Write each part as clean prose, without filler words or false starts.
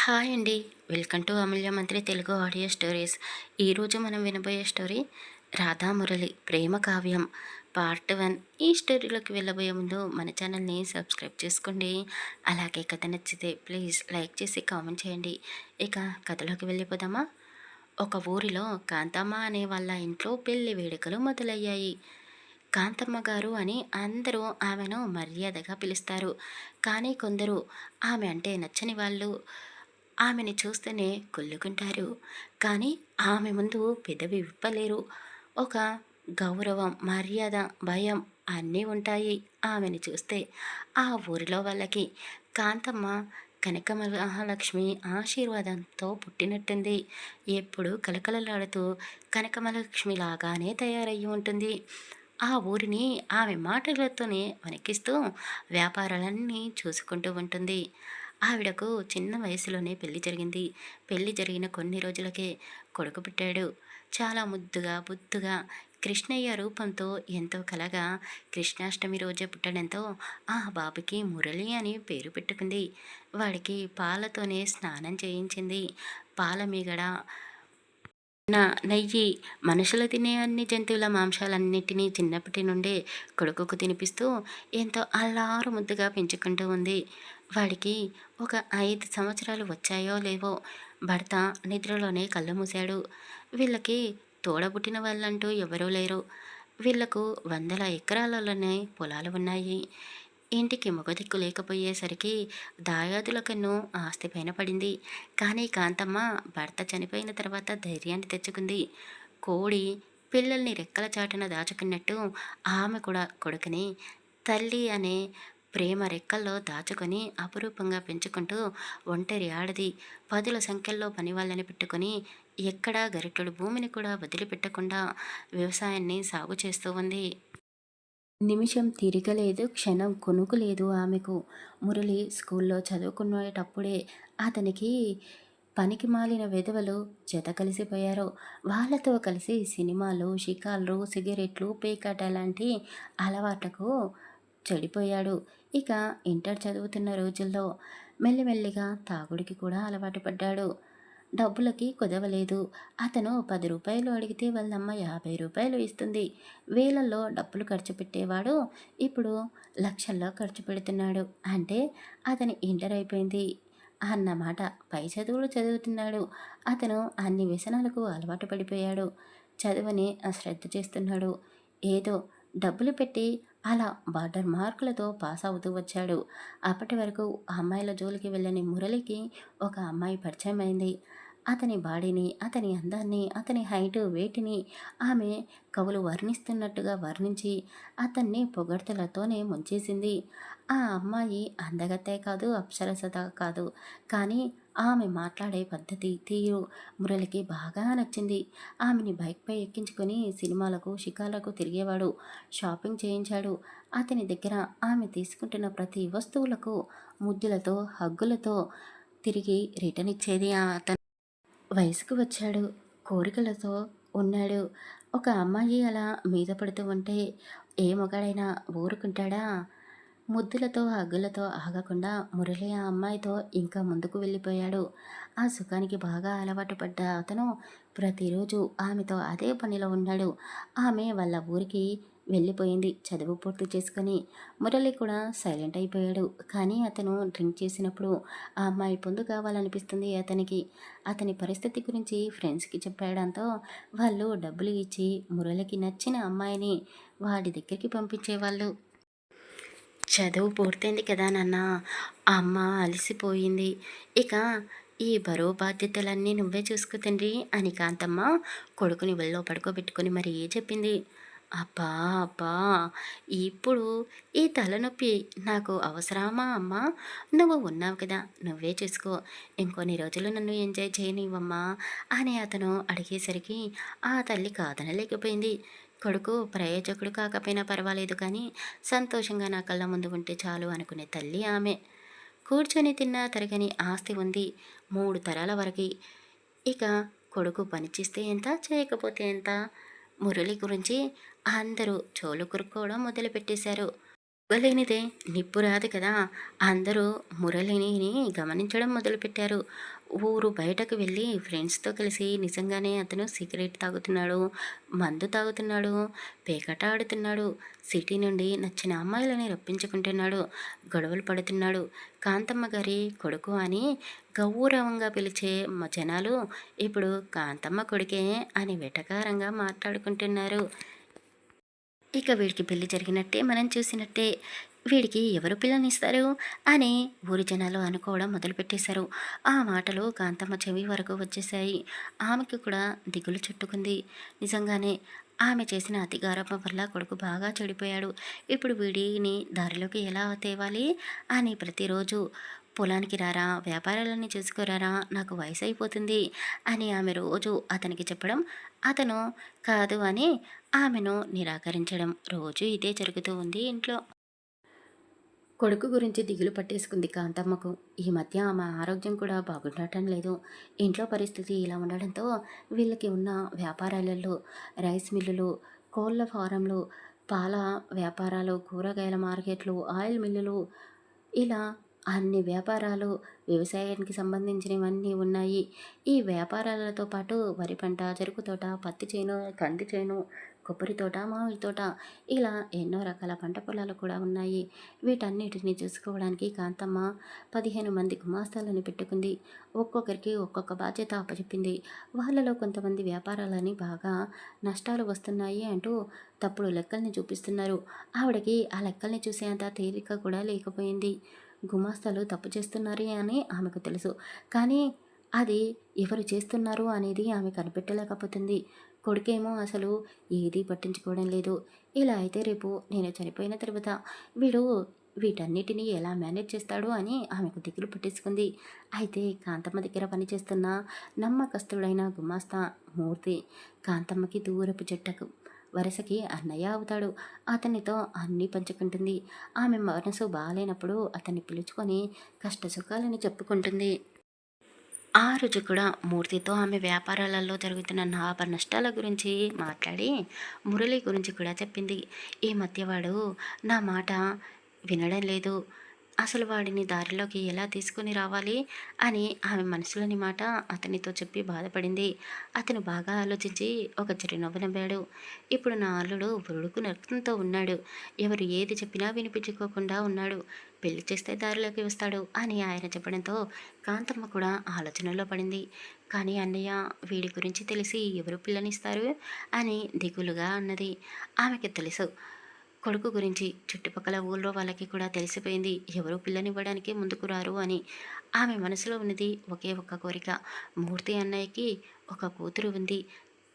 Hi అండి. Welcome to అమూల్య మంత్రి Telugu audio stories. ఈరోజు మనం వినబోయే స్టోరీ రాధామురళి ప్రేమ కావ్యం పార్ట్ 1. ఈ స్టోరీలోకి వెళ్ళబోయే ముందు మన ఛానల్ని సబ్స్క్రైబ్ చేసుకోండి. అలాగే కథ నచ్చితే ప్లీజ్ లైక్ చేసి కామెంట్ చేయండి. ఇక కథలోకి వెళ్ళిపోదామా. ఒక ఊరిలో కాంతమ్మ అనే వాళ్ళ ఇంట్లో పెళ్లి వేడుకలు మొదలయ్యాయి. కాంతమ్మ గారు అని అందరూ ఆమెను మర్యాదగా పిలుస్తారు. కానీ కొందరు ఆమె అంటే నచ్చని వాళ్ళు ఆమెని చూస్తేనే కుళ్ళుకుంటారు. కానీ ఆమె ముందు పెదవి విప్పలేరు. ఒక గౌరవం, మర్యాద, భయం అన్నీ ఉంటాయి ఆమెని చూస్తే. ఆ ఊరిలో వాళ్ళకి కాంతమ్మ కనకమహాలక్ష్మి ఆశీర్వాదంతో పుట్టినట్టుంది. ఎప్పుడు కలకలలాడుతూ కనకమహాలక్ష్మి లాగానే తయారయ్యి ఉంటుంది. ఆ ఊరిని ఆమె మాటలతోనే వణికిస్తూ వ్యాపారాలన్నీ చూసుకుంటూ ఉంటుంది. ఆవిడకు చిన్న వయసులోనే పెళ్లి జరిగింది. పెళ్లి జరిగిన కొన్ని రోజులకే కొడుకు పుట్టాడు. చాలా ముద్దుగా బుద్దుగా కృష్ణయ్య రూపంతో ఎంతో కలగా కృష్ణాష్టమి రోజే పుట్టడంతో ఆ బాబుకి మురళి అని పేరు పెట్టుకుంది. వాడికి పాలతోనే స్నానం చేయించింది. పాల మీగడ, నెయ్యి, మనుషులు తినే అన్ని జంతువుల మాంసాలన్నిటినీ చిన్నప్పటి నుండే కొడుకుకు తినిపిస్తూ ఎంతో అల్లారు ముద్దుగా పెంచుకుంటూ ఉంది. వాడికి ఒక 5 సంవత్సరాలు వచ్చాయో లేవో భర్త నిద్రలోనే కళ్ళు మూశాడు. వీళ్ళకి తోడబుట్టిన వాళ్ళంటూ ఎవరూ లేరు. వీళ్లకు వందల ఎకరాలలోనే పొలాలు ఉన్నాయి. ఇంటికి మొగదిక్కు లేకపోయేసరికి దాయాదుల కన్ను ఆస్తి పైన పడింది. కానీ కాంతమ్మ భర్త చనిపోయిన తర్వాత ధైర్యాన్ని తెచ్చుకుంది. కోడి పిల్లల్ని రెక్కల చాటున దాచుకున్నట్టు ఆమె కూడా కొడుకుని తల్లి అనే ప్రేమ రెక్కల్లో దాచుకొని అపురూపంగా పెంచుకుంటూ ఒంటరి ఆడది పదుల సంఖ్యల్లో పని వాళ్ళని పెట్టుకొని ఎక్కడా గరిటెడు భూమిని కూడా వదిలిపెట్టకుండా వ్యవసాయాన్ని సాగు చేస్తూ ఉంది. నిమిషం తీరిక లేదు, క్షణం కునుకు లేదు ఆమెకు. మురళి స్కూల్లో చదువుకునేటప్పుడే అతనికి పనికి మాలిన వెధవలు జత కలిసిపోయారు. వాళ్ళతో కలిసి సినిమాలు, షికార్లు, సిగరెట్లు, పేకాట లాంటి అలవాట్లకు చెడిపోయాడు. ఇక ఇంటర్ చదువుతున్న రోజుల్లో మెల్లిమెల్లిగా తాగుడికి కూడా అలవాటు పడ్డాడు. డబ్బులకి కుదవలేదు. అతను 10 రూపాయలు అడిగితే వాళ్ళమ్మ 50 రూపాయలు ఇస్తుంది. వేలల్లో డబ్బులు ఖర్చు పెట్టేవాడు ఇప్పుడు లక్షల్లో ఖర్చు పెడుతున్నాడు. అంటే అతని ఇంటర్ అయిపోయింది అన్నమాట. పై చదువులు చదువుతున్నాడు. అతను అన్ని వ్యసనాలకు అలవాటు పడిపోయాడు. చదువుని అశ్రద్ధ చేస్తున్నాడు. ఏదో డబ్బులు పెట్టి అలా బార్డర్ మార్కులతో పాస్ అవుతూ వచ్చాడు. అప్పటి వరకు అమ్మాయిల జోలికి వెళ్ళని మురళికి ఒక అమ్మాయి పరిచయం అయింది. అతని బాడీని, అతని అందాన్ని, అతని హైటు, వెయిట్‌ని ఆమె కవులు వర్ణిస్తున్నట్టుగా వర్ణించి అతన్ని పొగడ్తలతోనే ముంచేసింది. ఆ అమ్మాయి అందగత్తె కాదు, అప్సరసత కాదు. కానీ ఆమె మాట్లాడే పద్ధతి, తీరు మురళికి బాగా నచ్చింది. ఆమెని బైక్‌పై ఎక్కించుకొని సినిమాలకు, షికార్లకు తిరిగేవాడు. షాపింగ్ చేయించాడు. అతని దగ్గర ఆమె తీసుకుంటున్న ప్రతి వస్తువులకు ముద్దులతో, హగ్గులతో తిరిగి రిటర్న్ ఇచ్చేది అతను. వయసుకు వచ్చాడు. కోరికలతో ఉన్నాడు. ఒక అమ్మాయి అలా మీద పడుతూ ఉంటే ఏ మగాడైనా ఊరుకుంటాడా? ముద్దులతో, హగ్గులతో ఆగకుండా మురళి ఆ అమ్మాయితో ఇంకా ముందుకు వెళ్ళిపోయాడు. ఆ సుఖానికి బాగా అలవాటు పడ్డ అతను ప్రతిరోజు ఆమెతో అదే పనిలో ఉన్నాడు. ఆమె వాళ్ళ ఊరికి వెళ్ళిపోయింది చదువు పూర్తి చేసుకొని. మురళి కూడా సైలెంట్ అయిపోయాడు. కానీ అతను డ్రింక్ చేసినప్పుడు ఆ అమ్మాయి పొందు కావాలనిపిస్తుంది అతనికి. అతని పరిస్థితి గురించి ఫ్రెండ్స్‌కి చెప్పడంతో వాళ్ళు డబ్బులు ఇచ్చి మురళికి నచ్చిన అమ్మాయిని వాడి దగ్గరికి పంపించేవాళ్ళు. చదువు పూర్తయింది కదా నాన్న, అమ్మ అలసిపోయింది. ఇక ఈ బరువు బాధ్యతలన్నీ నువ్వే చూసుకో తండ్రి అని కాంతమ్మ కొడుకుని ఒళ్ళో పడుకోబెట్టుకొని మరీ చెప్పింది. అబ్బా! అబ్బా! ఇప్పుడు ఈ తలనొప్పి నాకు అవసరమా అమ్మా? నువ్వు ఉన్నావు కదా, నువ్వే చూసుకో. ఇంకొన్ని రోజులు నన్ను ఎంజాయ్ చేయనివ్వమ్మా అని అతను అడిగేసరికి ఆ తల్లి కాదనలేకపోయింది. కొడుకు ప్రయోజకుడు కాకపోయినా పర్వాలేదు కానీ సంతోషంగా నా కళ్ళ ముందు ఉంటే చాలు అనుకునే తల్లి ఆమె. కూర్చొని తిన్నా తరగని ఆస్తి ఉంది 3 తరాల వరకి. ఇక కొడుకు పనిచేస్తే ఎంత, చేయకపోతే ఎంత? మురళి గురించి అందరూ చెవులు కొరుక్కోవడం మొదలుపెట్టేశారు. ఇవ్వలేనిదే నిప్పు రాదు కదా! అందరూ మురళిని గమనించడం మొదలుపెట్టారు. ఊరు బయటకు వెళ్ళి ఫ్రెండ్స్‌తో కలిసి నిజంగానే అతను సిగరెట్ తాగుతున్నాడు, మందు తాగుతున్నాడు, పేకాట ఆడుతున్నాడు, సిటీ నుండి నచ్చిన అమ్మాయిలని రప్పించుకుంటున్నాడు, గొడవలు పడుతున్నాడు. కాంతమ్మ గారి కొడుకు అని గౌరవంగా పిలిచే జనాలు ఇప్పుడు కాంతమ్మ కొడుకే అని వెటకారంగా మాట్లాడుకుంటున్నారు. ఇక వీడికి పెళ్లి జరిగినట్టే మనం చూసినట్టే. వీడికి ఎవరు పిల్లనిస్తారు అని ఊరి జనాలు అనుకోవడం మొదలుపెట్టేశారు. ఆ మాటలు కాంతమ్మ చెవి వరకు వచ్చేశాయి. ఆమెకి కూడా దిగులు చుట్టుకుంది. నిజంగానే ఆమె చేసిన అతి గారాబం వల్ల కొడుకు బాగా చెడిపోయాడు. ఇప్పుడు వీడిని దారిలోకి ఎలా తేవాలి అని ప్రతిరోజు పొలానికి రారా, వ్యాపారాలన్నీ చూసుకురారా, నాకు వయసు అయిపోతుంది అని ఆమె రోజు అతనికి చెప్పడం, అతను కాదు అని ఆమెను నిరాకరించడం రోజూ ఇదే జరుగుతూ ఉంది ఇంట్లో. కొడుకు గురించి దిగులు పట్టేసుకుంది కాంతమ్మకు. ఈ మధ్య ఆమె ఆరోగ్యం కూడా బాగుండటం లేదు. ఇంట్లో పరిస్థితి ఇలా ఉండడంతో వీళ్ళకి ఉన్న వ్యాపారాలలో రైస్ మిల్లులు, కోళ్ళ ఫారంలు, పాల వ్యాపారాలు, కూరగాయల మార్కెట్లు, ఆయిల్ మిల్లులు ఇలా అన్ని వ్యాపారాలు వ్యవసాయానికి సంబంధించినవన్నీ ఉన్నాయి. ఈ వ్యాపారాలతో పాటు వరి పంట, చెరుకు తోట, పత్తి చేను, కంది చేను, కొబ్బరి తోట, మామిడి తోట ఇలా ఎన్నో రకాల పంట పొలాలు కూడా ఉన్నాయి. వీటన్నిటిని చూసుకోవడానికి కాంతమ్మ 15 మంది గుమాస్తాలని పెట్టుకుంది. ఒక్కొక్కరికి ఒక్కొక్క బాధ్యత అప్పచెప్పింది. వాళ్ళలో కొంతమంది వ్యాపారాలని బాగా నష్టాలు వస్తున్నాయి అంటూ తప్పుడు లెక్కల్ని చూపిస్తున్నారు. ఆవిడకి ఆ లెక్కల్ని చూసేంత తీరిక కూడా లేకపోయింది. గుమాస్తాలు తప్పు చేస్తున్నారు అని ఆమెకు తెలుసు. కానీ అది ఎవరు చేస్తున్నారు అనేది ఆమె కనిపెట్టలేకపోతుంది. కొడుకేమో అసలు ఏదీ పట్టించుకోవడం లేదు. ఇలా అయితే రేపు నేను చనిపోయిన తర్వాత వీడు వీటన్నిటిని ఎలా మేనేజ్ చేస్తాడు అని ఆమెకు దిగులు పట్టేసుకుంది. అయితే కాంతమ్మ దగ్గర పనిచేస్తున్న నమ్మకస్తుడైన గుమాస్తా మూర్తి కాంతమ్మకి దూరపు చెట్టకు వరసకి అన్నయ్య అవుతాడు. అతనితో అన్నీ పంచుకుంటుంది. ఆమె మనసు బాగాలేనప్పుడు అతన్ని పిలుచుకొని కష్టసుఖాలని చెప్పుకుంటుంది. ఆ రోజు కూడా మూర్తితో ఆమె వ్యాపారాలలో జరుగుతున్న లాభ నష్టాల గురించి మాట్లాడి మురళి గురించి కూడా చెప్పింది. ఈ మధ్య వాడు నా మాట వినడం లేదు. అసలు వాడిని దారిలోకి ఎలా తీసుకొని రావాలి అని ఆమె మనసులోని మాట అతనితో చెప్పి బాధపడింది. అతను బాగా ఆలోచించి ఒక చిరునవ్వు నవ్వాడు. ఇప్పుడు నా అల్లుడు ఉడుకు రక్తంతో ఉన్నాడు. ఎవరు ఏది చెప్పినా వినిపించుకోకుండా ఉన్నాడు. పెళ్లి చేస్తే దారిలోకి వస్తాడు అని ఆయన చెప్పడంతో కాంతమ్మ కూడా ఆలోచనలో పడింది. కానీ అన్నయ్య వీడి గురించి తెలిసి ఎవరు పిల్లనిస్తారు అని దిగులుగా అన్నది. ఆమెకి తెలుసు కొడుకు గురించి చుట్టుపక్కల ఊళ్ళో వాళ్ళకి కూడా తెలిసిపోయింది ఎవరు పిల్లనివ్వడానికి ముందుకు రారు అని. ఆమె మనసులో ఉన్నది ఒకే ఒక్క కోరిక. మూర్తి అన్నయ్యకి ఒక కూతురు ఉంది.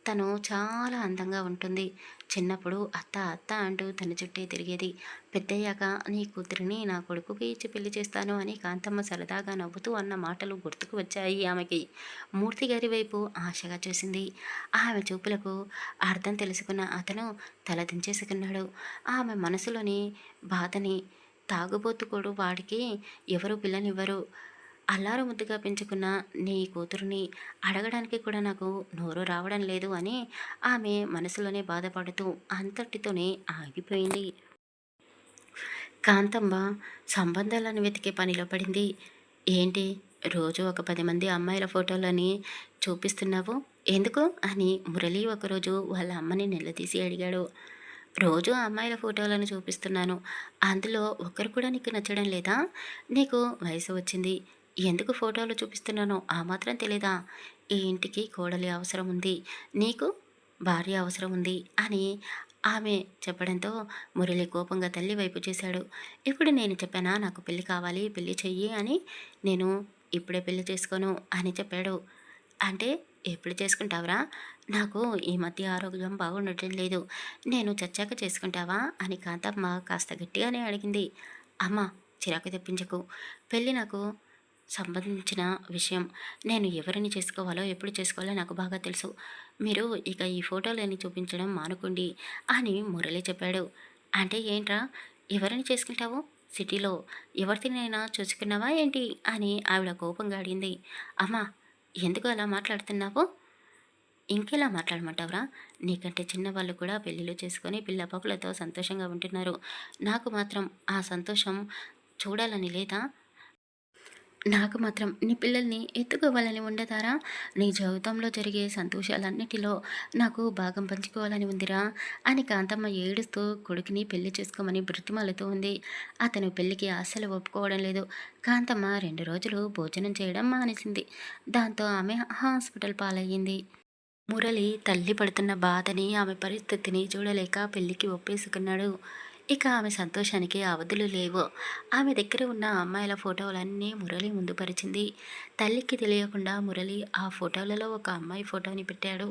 తను చాలా అందంగా ఉంటుంది. చిన్నప్పుడు అత్త అత్త అంటూ తన చుట్టే తిరిగేది. పెద్దయ్యాక నీ కూతురిని నా కొడుకుకి ఇచ్చి పెళ్లి చేస్తాను అని కాంతమ్మ సరదాగా నవ్వుతూ అన్న మాటలు గుర్తుకు వచ్చాయి ఆమెకి. మూర్తి గారి వైపు ఆశగా చూసింది. ఆమె చూపులకు అర్థం తెలుసుకున్న అతను తల దించేసుకున్నాడు. ఆమె మనసులోని బాధని తాగుబోతుకోడు వాడికి ఎవరు పిల్లనివ్వరు. అల్లారు ముద్దుగా పెంచుకున్న నీ కూతురిని అడగడానికి కూడా నాకు నోరు రావడం లేదు అని ఆమె మనసులోనే బాధపడుతూ అంతటితోనే ఆగిపోయింది. కాంతమ్మ సంబంధాలను వెతికే పనిలో పడింది. ఏంటి రోజు ఒక 10 మంది అమ్మాయిల ఫోటోలని చూపిస్తున్నావు ఎందుకు అని మురళి ఒకరోజు వాళ్ళ అమ్మని నిలదీసి అడిగాడు. రోజు ఆ అమ్మాయిల ఫోటోలను చూపిస్తున్నాను. అందులో ఒక్కరు కూడా నీకు నచ్చడం లేదా? నీకు వయసు వచ్చింది. ఎందుకు ఫోటోలు చూపిస్తున్నానో ఆ మాత్రం తెలీదా? ఈ ఇంటికి కోడలి అవసరం ఉంది. నీకు భార్య అవసరం ఉంది అని ఆమె చెప్పడంతో మురళి కోపంగా తల్లి వైపు చేశాడు. ఇప్పుడు నేను చెప్పానా నాకు పెళ్లి కావాలి, పెళ్లి చెయ్యి అని. నేను ఇప్పుడే పెళ్లి చేసుకోను అని చెప్పాడు. అంటే ఎప్పుడు చేసుకుంటావురా? నాకు ఈ మధ్య ఆరోగ్యం బాగుండటం లేదు. నేను చచ్చాక చేసుకుంటావా అని కాంతమ్మ కాస్త గట్టిగానే అడిగింది. అమ్మ చిరాకు తెప్పించకు. పెళ్ళి నాకు సంబంధించిన విషయం. నేను ఎవరిని చేసుకోవాలో ఎప్పుడు చేసుకోవాలో నాకు బాగా తెలుసు. మీరు ఇక ఈ ఫోటోలని చూపించడం మానుకోండి అని మురళి చెప్పాడు. అంటే ఏంట్రా ఎవరిని చేసుకుంటావు? సిటీలో ఎవరినైనా చూసుకున్నావా ఏంటి అని ఆవిడ కోపంగా అడిగింది. అమ్మా ఎందుకు అలా మాట్లాడుతున్నావు? ఇంకెలా మాట్లాడమంటావురా? నీకంటే చిన్నవాళ్ళు కూడా పెళ్ళిళ్ళు చేసుకొని పిల్ల పాపలతో సంతోషంగా ఉంటున్నారు. నాకు మాత్రం ఆ సంతోషం చూడాలని లేదా? నాకు మాత్రం నీ పిల్లల్ని ఎత్తుకోవాలని ఉండదారా? నీ జీవితంలో జరిగే సంతోషాలన్నిటిలో నాకు భాగం పంచుకోవాలని ఉందిరా అని కాంతమ్మ ఏడుస్తూ కొడుకుని పెళ్లి చేసుకోమని బ్రతిమాలుతూ ఉంది. అతను పెళ్లికి అస్సలు ఒప్పుకోవడం లేదు. కాంతమ్మ 2 రోజులు భోజనం చేయడం మానేసింది. దాంతో ఆమె హాస్పిటల్ పాలయ్యింది. మురళి తల్లి పడుతున్న బాధని, ఆమె పరిస్థితిని చూడలేక పెళ్లికి ఒప్పేసుకున్నాడు. ఇక ఆమె సంతోషానికి అవధులు లేవు. ఆమె దగ్గర ఉన్న అమ్మాయిల ఫోటోలన్నీ మురళి ముందు పరిచింది. తల్లికి తెలియకుండా మురళి ఆ ఫోటోలలో ఒక అమ్మాయి ఫోటోని పెట్టాడు.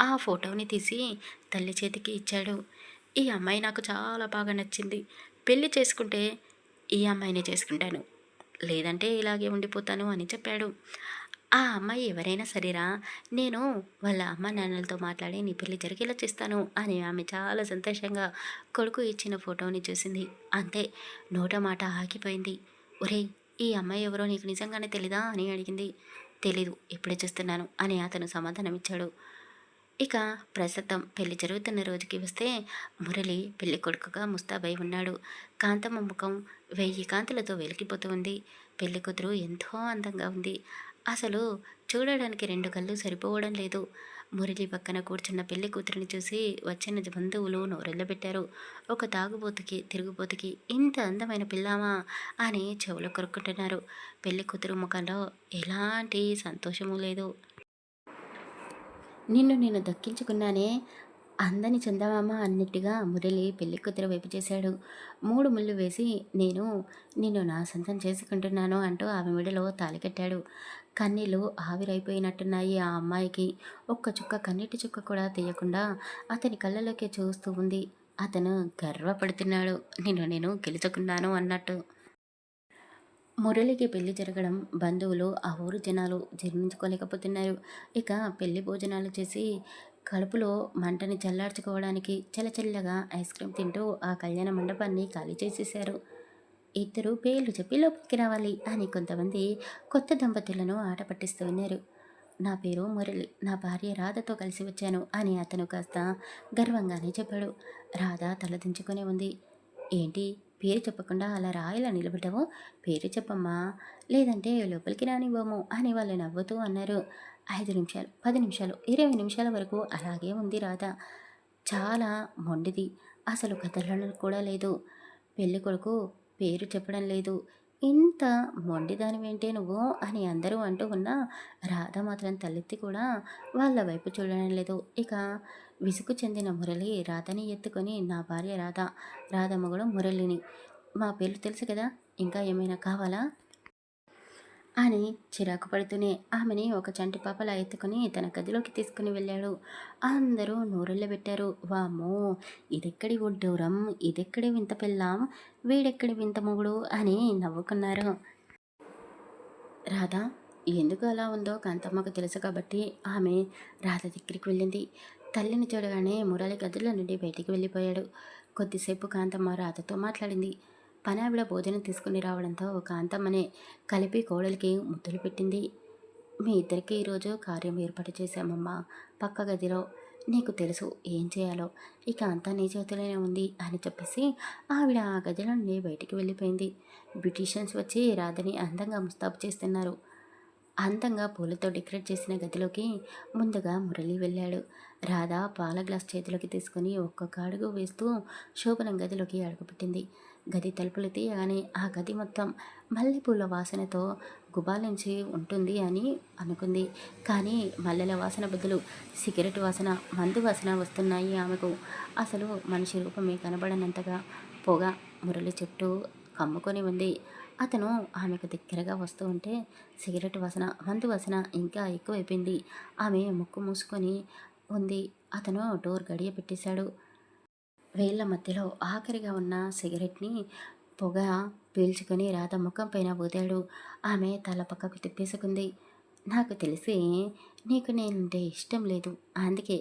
ఆ ఫోటోని తీసి తల్లి చేతికి ఇచ్చాడు. ఈ అమ్మాయి నాకు చాలా బాగా నచ్చింది. పెళ్లి చేసుకుంటే ఈ అమ్మాయిని చేసుకుంటాను. లేదంటే ఇలాగే ఉండిపోతాను అని చెప్పాడు. ఆ అమ్మాయి ఎవరైనా సరేరా, నేను వాళ్ళ అమ్మ నాన్నలతో మాట్లాడి నీ పెళ్లి జరిగేలా చేస్తాను అని ఆమె చాలా సంతోషంగా కొడుకు ఇచ్చిన ఫోటోని చూసింది. అంతే, నోట మాట ఆగిపోయింది. ఒరేయ్, ఈ అమ్మాయి ఎవరో నీకు నిజంగానే తెలీదా అని అడిగింది. తెలీదు, ఇప్పుడే చూస్తున్నాను అని అతను సమాధానం ఇచ్చాడు. ఇక ప్రస్తుతం పెళ్లి జరుగుతున్న రోజుకి వస్తే మురళి పెళ్లి కొడుకుగా ముస్తాబై ఉన్నాడు. కాంతమ్మ ముఖం 1000 కాంతులతో వెలిగిపోతూ ఉంది. పెళ్లి కూతురు ఎంతో అందంగా ఉంది. అసలు చూడడానికి 2 కళ్ళు సరిపోవడం లేదు. మురళి పక్కన కూర్చున్న పెళ్లి కూతురిని చూసి వచ్చిన బంధువులు నోరెళ్ళబెట్టారు. ఒక తాగుబోతుకి తిరుగుబోతుకి ఇంత అందమైన పిల్లామా అని చెవులు కొరుక్కుంటున్నారు. పెళ్లి కూతురు ముఖంలో ఎలాంటి సంతోషము లేదు. నిన్ను నేను దక్కించుకున్నానే అందని చందమామ అన్నట్టుగా మురళి పెళ్ళికూతురు వైపు చేశాడు. 3 ముళ్ళు వేసి నేను నిన్ను నా సొంతం చేసుకుంటున్నాను అంటూ ఆమె మెడలో తాళి కట్టాడు. కన్నీళ్ళు ఆవిరైపోయినట్టున్నాయి ఆ అమ్మాయికి. ఒక్క చుక్క కన్నీటి చుక్క కూడా తీయకుండా అతని కళ్ళలోకి చూస్తూ ఉంది. అతను గర్వపడుతున్నాడు. నిన్ను నేను గెలుచుకున్నాను అన్నట్టు. మురళికి పెళ్లి జరగడం బంధువులు, ఆ ఊరు జనాలు జీర్ణించుకోలేకపోతున్నారు. ఇక పెళ్లి భోజనాలు చేసి కడుపులో మంటని చల్లార్చుకోవడానికి చల్లచల్లగా ఐస్ క్రీమ్ తింటూ ఆ కళ్యాణ మండపాన్ని ఖాళీ చేసేశారు. ఇద్దరు పేర్లు చెప్పి లోపలికి రావాలి అని కొంతమంది కొత్త దంపతులను ఆట పట్టిస్తూ ఉన్నారు. నా పేరు మురళి, నా భార్య రాధతో కలిసి వచ్చాను అని అతను కాస్త గర్వంగానే చెప్పాడు. రాధ తలదించుకునే ఉంది. ఏంటి, పేరు చెప్పకుండా అలా రాయిలా నిలబడ్డావు? పేరు చెప్పమ్మా, లేదంటే లోపలికి రానివ్వము అని వాళ్ళు నవ్వుతూ అన్నారు. 5 నిమిషాలు, 10 నిమిషాలు, 20 నిమిషాల వరకు అలాగే ఉంది రాధ. చాలా మొండిది. అసలు కదలడం కూడా లేదు. పెళ్లి కొడుకు పేరు చెప్పడం లేదు. ఇంత మొండిదానివేంటే నువ్వు అని అందరూ అంటూ ఉన్నా రాధ మాత్రం తలెత్తి కూడా వాళ్ళ వైపు చూడడం లేదు. ఇక విసుగు చెందిన మురళి రాధని ఎత్తుకొని, నా భార్య రాధ, రాధ మొగుడు మురళిని, మా పేర్లు తెలుసు కదా, ఇంకా ఏమైనా కావాలా అని చిరాకు పడుతూనే ఆమెని ఒక చంటి పాపలా ఎత్తుకొని తన గదిలోకి తీసుకుని వెళ్ళాడు. అందరూ నోరెళ్ళబెట్టారు. వామ్మో, ఇదెక్కడి ఒడ్డూరం, ఇదెక్కడి వింత పెళ్ళాం, వీడెక్కడి వింత మొగుడు అని నవ్వుకున్నారు. రాధ ఎందుకు అలా ఉందో కాంతమ్మకు తెలుసు కాబట్టి ఆమె రాధ దగ్గరికి వెళ్ళింది. తల్లిని చూడగానే మురళి గదిలో నుండి బయటికి వెళ్ళిపోయాడు. కొద్దిసేపు కాంతమ్మ రాధతో మాట్లాడింది. పని ఆవిడ భోజనం తీసుకుని రావడంతో కాంతమ్మనే కలిపి కోడలికి ముద్దులు పెట్టింది. మీ ఇద్దరికి ఈరోజు కార్యం ఏర్పాటు చేశామమ్మా, పక్క గదిలో. నీకు తెలుసు ఏం చేయాలో, ఇక అంతా నీ చేతిలోనే ఉంది అని చెప్పేసి ఆవిడ ఆ గదిలో నుండి బయటికి వెళ్ళిపోయింది. బ్యూటీషియన్స్ వచ్చి రాధని అందంగా ముస్తాబు చేస్తున్నారు. అందంగా పూలతో డెకరేట్ చేసిన గదిలోకి ముందుగా మురళి వెళ్ళాడు. రాధ పాల గ్లాస్ చేతిలోకి తీసుకుని ఒక్కొక్క అడుగు వేస్తూ శోభనం గదిలోకి అడుగుపెట్టింది. గది తలుపులు తీయగానే ఆ గది మొత్తం మల్లెపూల వాసనతో గుబాలించి ఉంటుంది అని అనుకుంది. కానీ మల్లెల వాసన బదులు సిగరెట్ వాసన, మందు వాసన వస్తున్నాయి ఆమెకు. అసలు మనిషి రూపమే కనబడనంతగా పొగ మురళి చుట్టూ కమ్ముకొని ఉంది. అతను ఆమెకు దగ్గరగా వస్తూ ఉంటే సిగరెట్ వాసన, మందు వాసన ఇంకా ఎక్కువైపోయింది. ఆమె ముక్కు మూసుకొని ఉంది. అతను డోర్ గడియ పెట్టేశాడు. వేళ్ల మధ్యలో ఆఖరిగా ఉన్న సిగరెట్ని పొగ పీల్చుకొని రాధ ముఖం పైన ఊదాడు. ఆమె తల పక్కకు తిప్పేసుకుంది. నాకు తెలిసి నీకు నేనంటే ఇష్టం లేదు, అందుకే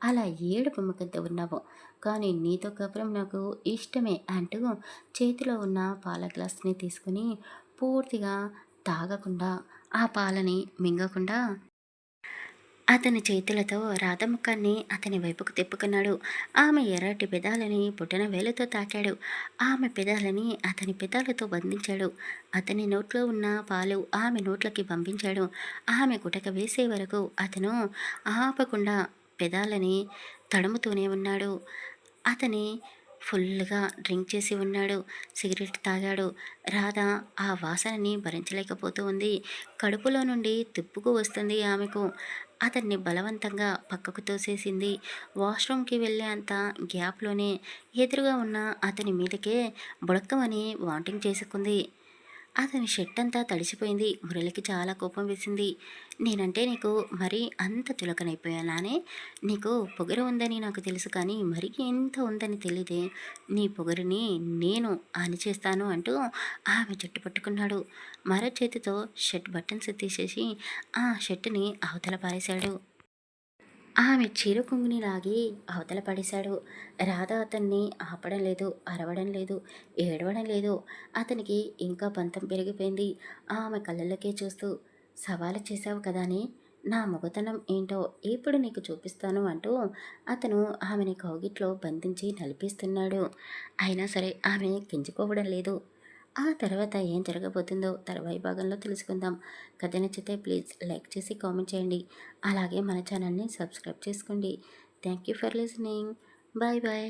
అలా ఏడుపు ముఖంతో ఉన్నావు. కానీ నీతో కాపురం నాకు ఇష్టమే అంటూ చేతిలో ఉన్న పాల గ్లాస్ని తీసుకుని పూర్తిగా తాగకుండా, ఆ పాలని మింగకుండా అతని చేతులతో రాధ ముఖాన్ని అతని వైపుకు తిప్పుకున్నాడు. ఆమె ఎర్రటి పెదాలని పుట్టిన వేలుతో తాకాడు. ఆమె పెదాలని అతని పెదాలతో బంధించాడు. అతని నోట్లో ఉన్న పాలు ఆమె నోట్లోకి పంపించాడు. ఆమె గుటక వేసే వరకు అతను ఆపకుండా పెదాలని తడుముతూనే ఉన్నాడు. అతని ఫుల్లుగా డ్రింక్ చేసి ఉన్నాడు. సిగరెట్ తాగాడు. రాధ ఆ వాసనని భరించలేకపోతూ ఉంది. కడుపులో నుండి తిప్పుకు వస్తుంది ఆమెకు. అతన్ని బలవంతంగా పక్కకు తోసేసింది. వాష్రూమ్‌కి వెళ్ళేంత గ్యాప్‌లోనే ఎదురుగా ఉన్న అతని మీదకే బుడక్కమని వామిటింగ్ చేసుకుంది. అతని షర్టంతా తడిసిపోయింది. మురళికి చాలా కోపం వేసింది. నేనంటే నీకు మరీ అంత చులకనైపోయానానే? నీకు పొగరు ఉందని నాకు తెలుసు కానీ మరీ ఎంత ఉందని తెలీదే. నీ పొగరుని నేను అణిచేస్తాను అంటూ ఆమె జుట్టు పట్టుకున్నాడు. మరో చేతితో షర్ట్ బటన్స్ తీసేసి ఆ షర్టుని అవతల పారేశాడు. ఆమె చీర కొంగుని లాగి అవతల పడేశాడు. రాధ అతన్ని ఆపడం లేదు, అరవడం లేదు, ఏడవడం లేదు. అతనికి ఇంకా పంతం పెరిగిపోయింది. ఆమె కళ్ళలోకే చూస్తూ, సవాలు చేశావు కదానే, నా మొగతనం ఏంటో ఇప్పుడు నీకు చూపిస్తాను అంటూ అతను ఆమెని కౌగిట్లో బంధించి నలిపిస్తున్నాడు. అయినా సరే ఆమె గింజుకోవడం లేదు. ఆ తర్వాత ఏం జరగబోతుందో తర్వాయి భాగంలో తెలుసుకుందాం. కథ నచ్చితే ప్లీజ్ లైక్ చేసి కామెంట్ చేయండి. అలాగే మన ఛానల్ని సబ్స్క్రైబ్ చేసుకోండి. Thank you for listening. Bye bye.